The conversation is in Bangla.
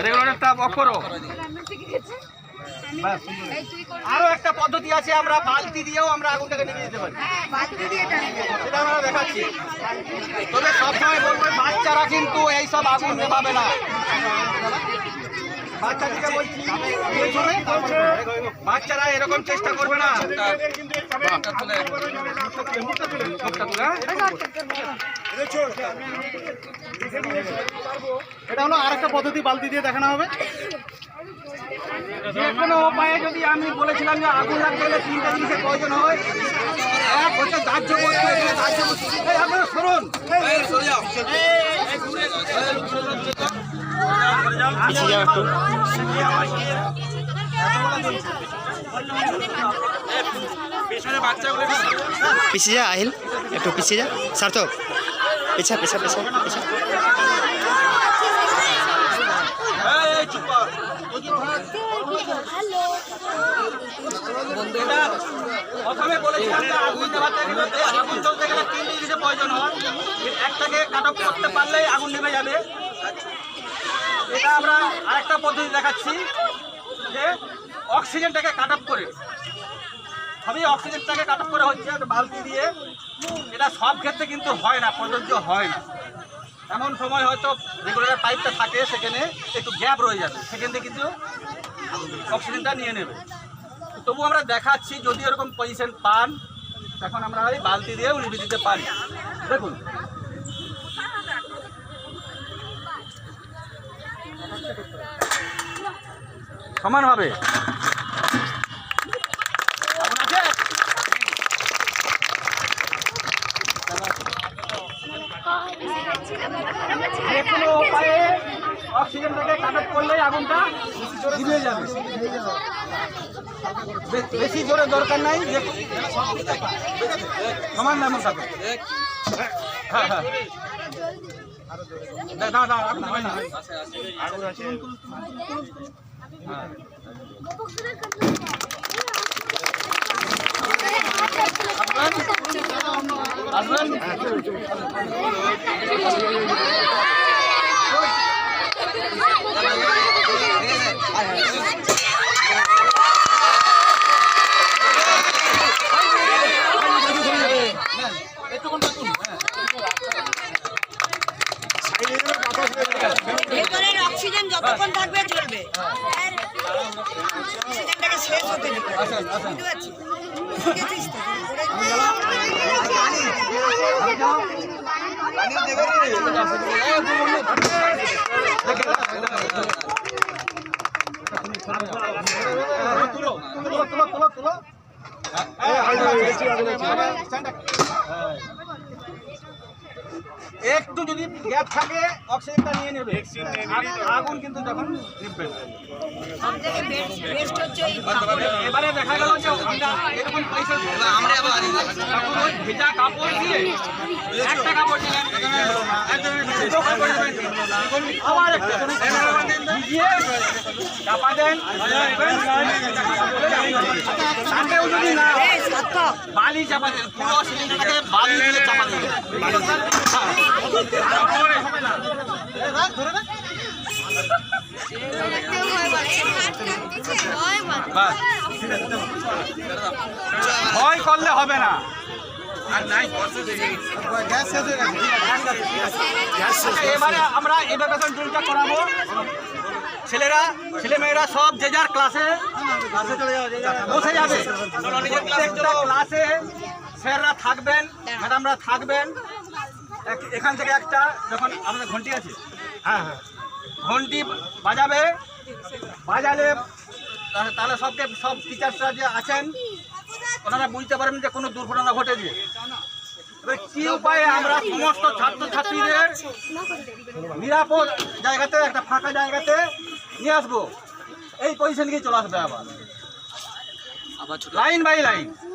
রেগুলেটরটা অফ করো। আরো একটা পদ্ধতি আছে, আমরা বালতি দিয়েও আমরা আগুনটাকে নিভিয়ে দিতে পারি, সেটা আমরা দেখাচ্ছি। তবে সবসময় বলবো বাচ্চারা কিন্তু এইসব আগুন নেভাবে না। বাচ্চাদেরকে বলছি বাচ্চারা এরকম চেষ্টা করবে না। এটা হলো আরেকটা পদ্ধতি, বালতি দিয়ে দেখানো হবে। যে কোনো উপায়ে যদি আমি বলেছিলাম যে আগুন লাগতে গেলে 3টা জিনিসের প্রয়োজন হয়। এক হচ্ছে দাহ্য বস্তু, দাহ্য বস্তু আপনারা সরুন, পিছিয়ে যা আহিল, একটু পিছিয়ে যা। সার্থক পেছা পেছা পেছা পেছা। প্রথমে বলেছিলাম যে আগুন নেভাতে গেলে আগুন চলতে গেলে 3টি জিনিসের প্রয়োজন হয়। একটাকে কাট অফ করতে পারলেই আগুন নেভে যাবে। এটা আমরা আরেকটা পদ্ধতি দেখাচ্ছি, যে অক্সিজেনটাকে কাট অফ করে, সবই অক্সিজেনটাকে কাট অফ করে হচ্ছে বালতি দিয়ে। এটা সব ক্ষেত্রে কিন্তু হয় না, প্রযোজ্য হয় না। এমন সময় হয়তো রেগুলেটর পাইপটা থাকে, সেখানে একটু গ্যাপ রয়ে যাবে, সেখান থেকে কিন্তু অক্সিজেনটা নিয়ে নেবে। তবু আমরা দেখাচ্ছি, যদি এরকম পজিশন পান তখন আমরা এই বালতি দিয়েও নিভিয়ে দিতে পারি। দেখুন সমানভাবে যে কোনো উপায়ে অক্সিজেনটাকে কাট অফ করলেই আগুনটা নিভে যাবে। বেশি জোরে দরকার নাই, সমান এমন থাকে। হ্যাঁ হ্যাঁ না না আগুন হয় না। আসবেন ভেতরের অক্সিজেন যতক্ষণ থাকবে চলবে, অক্সিজেনটাকে শেষ হতে দিবে। বুঝতে পারছি? বুঝেছিস তো? তুলো তুলো তুলো তুলো তুলো। একটু যদি গ্যাপ থাকে অক্সিজেনটা নিয়ে নেবে, আগুন কিন্তু তখন নিভবে না। সবথেকে বেস্ট হচ্ছে এই এবারে দেখা গেল যে এরকম পয়সা আমরা ভেজা কাপড় দিয়ে একটা কাপড় দিলেন, আবার একটা ভিজিয়ে চাপা দেন। তাকেও যদি না বালি চাপা দেন, পুরো সিলিন্ডারটাকে বালি দিয়ে চাপা দেবেন। ভয় করলে হবে না। এবারে আমরা এডুকেশন ড্রিলটা করাবো। ছেলেমেয়েরা সব যে যার ক্লাসে বসে যাবে। প্রত্যেকটা ক্লাসে স্যাররা থাকবেন, ম্যাডামরা থাকবেন। এখান থেকে একটা যখন আমাদের ঘন্টি আছে, হ্যাঁ হ্যাঁ, ঘন্টি বাজাবে, বাজালে তাহলে সব টিচার্সরা যে আছেন ওনারা বুঝতে পারবেন যে কোনো দুর্ঘটনা ঘটেছে। এবার কী উপায়ে আমরা সমস্ত ছাত্রছাত্রীদের নিরাপদ জায়গাতে, একটা ফাঁকা জায়গাতে নিয়ে আসবো, এই পজিশন গিয়ে চলে আসবে আবার লাইন বাই লাইন।